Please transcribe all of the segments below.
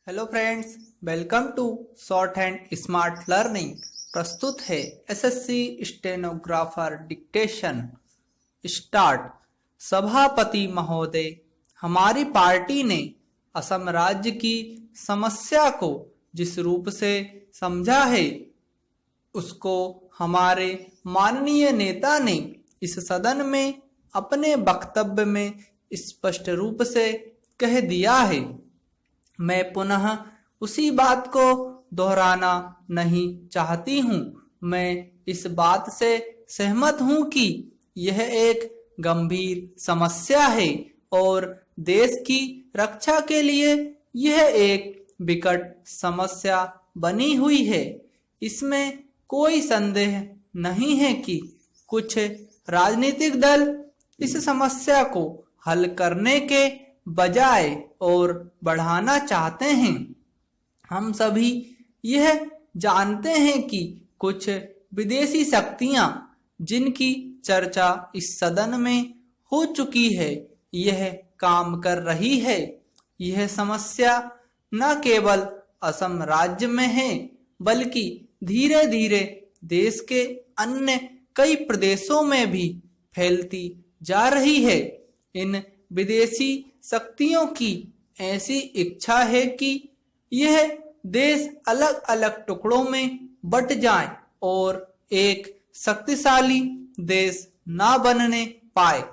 Hello friends, welcome to short hand smart learning. प्रस्तुत है SSC stenographer dictation. Start. सभापति महोदय, हमारी पार्टी ने असम राज्य की समस्या को जिस रूप से समझा है उसको हमारे माननीय नेता ने इस सदन में अपने वक्तव्य में स्पष्ट रूप से कह दिया है। मैं पुनः उसी बात को दोहराना नहीं चाहती हूँ। मैं इस बात से सहमत हूँ कि यह एक गंभीर समस्या है और देश की रक्षा के लिए यह एक विकट समस्या बनी हुई है। इसमें कोई संदेह नहीं है कि कुछ राजनीतिक दल इस समस्या को हल करने के बजाय और बढ़ाना चाहते हैं। हम सभी यह जानते हैं कि कुछ विदेशी शक्तियां जिनकी चर्चा इस सदन में हो चुकी है, यह काम कर रही है। यह समस्या न केवल असम राज्य में है बल्कि धीरे धीरे देश के अन्य कई प्रदेशों में भी फैलती जा रही है। इन विदेशी शक्तियों की ऐसी इच्छा है कि यह देश अलग अलग टुकड़ों में बट जाए और एक शक्तिशाली देश ना बनने पाए।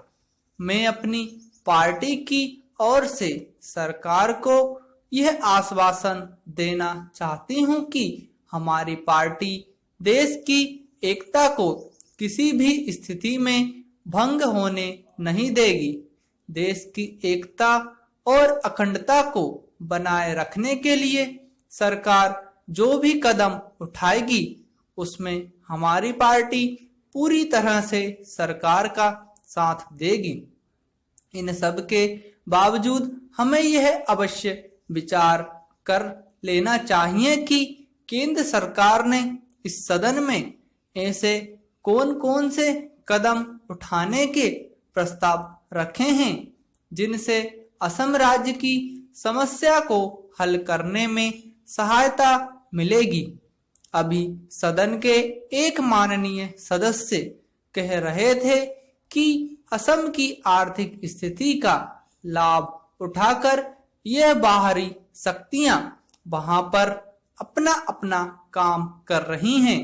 मैं अपनी पार्टी की ओर से सरकार को यह आश्वासन देना चाहती हूं कि हमारी पार्टी देश की एकता को किसी भी स्थिति में भंग होने नहीं देगी। देश की एकता और अखंडता को बनाए रखने के लिए सरकार जो भी कदम उठाएगी उसमें हमारी पार्टी पूरी तरह से सरकार का साथ देगी। इन सब के बावजूद हमें यह अवश्य विचार कर लेना चाहिए कि केंद्र सरकार ने इस सदन में ऐसे कौन कौन से कदम उठाने के प्रस्ताव रखे हैं जिनसे असम राज्य की समस्या को हल करने में सहायता मिलेगी। अभी सदन के एक माननीय सदस्य कह रहे थे कि असम की आर्थिक स्थिति का लाभ उठाकर यह बाहरी शक्तियां वहां पर अपना अपना काम कर रही हैं।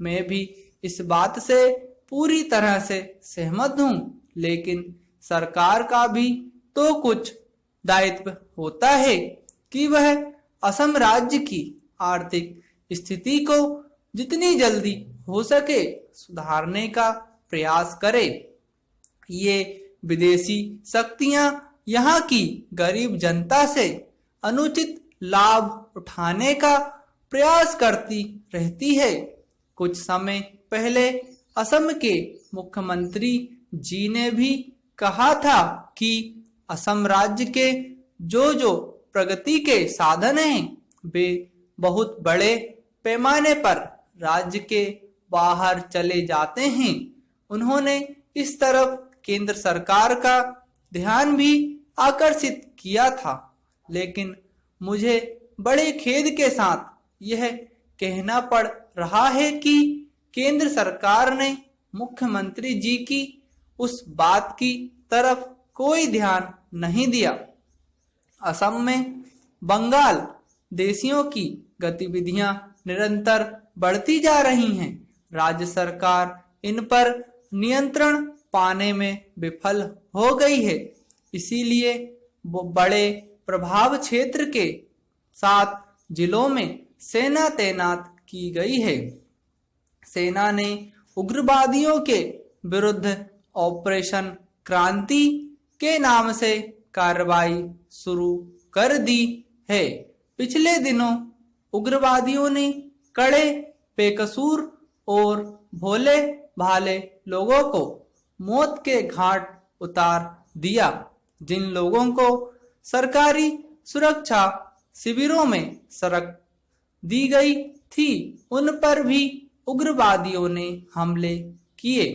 मैं भी इस बात से पूरी तरह से सहमत हूं, लेकिन सरकार का भी तो कुछ दायित्व होता है कि वह असम राज्य की आर्थिक स्थिति को जितनी जल्दी हो सके सुधारने का प्रयास करे। ये विदेशी शक्तियां यहाँ की गरीब जनता से अनुचित लाभ उठाने का प्रयास करती रहती है। कुछ समय पहले असम के मुख्यमंत्री जी ने भी कहा था कि असम राज्य के जो प्रगति के साधन हैं वे बहुत बड़े पैमाने पर राज्य के बाहर चले जाते हैं। उन्होंने इस तरफ केंद्र सरकार का ध्यान भी आकर्षित किया था, लेकिन मुझे बड़े खेद के साथ यह कहना पड़ रहा है कि केंद्र सरकार ने मुख्यमंत्री जी की उस बात की तरफ कोई ध्यान नहीं दिया। असम में बंगाल देशियों की गतिविधियां निरंतर बढ़ती जा रही हैं। राज्य सरकार इन पर नियंत्रण पाने में विफल हो गई है। इसीलिए वो बड़े प्रभाव क्षेत्र के 7 जिलों में सेना तैनात की गई है। सेना ने उग्रवादियों के विरुद्ध ऑपरेशन क्रांति के नाम से कार्रवाई शुरू कर दी है। पिछले दिनों उग्रवादियों ने कड़े बेकसूर और भोले भाले लोगों को मौत के घाट उतार दिया। जिन लोगों को सरकारी सुरक्षा शिविरों में सड़क दी गई थी उन पर भी उग्रवादियों ने हमले किए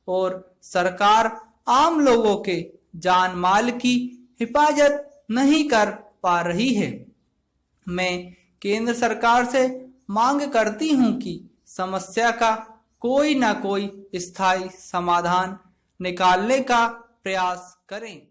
और सरकार आम लोगों के जान माल की हिफाजत नहीं कर पा रही है। मैं केंद्र सरकार से मांग करती हूं कि समस्या का कोई ना कोई स्थायी समाधान निकालने का प्रयास करें।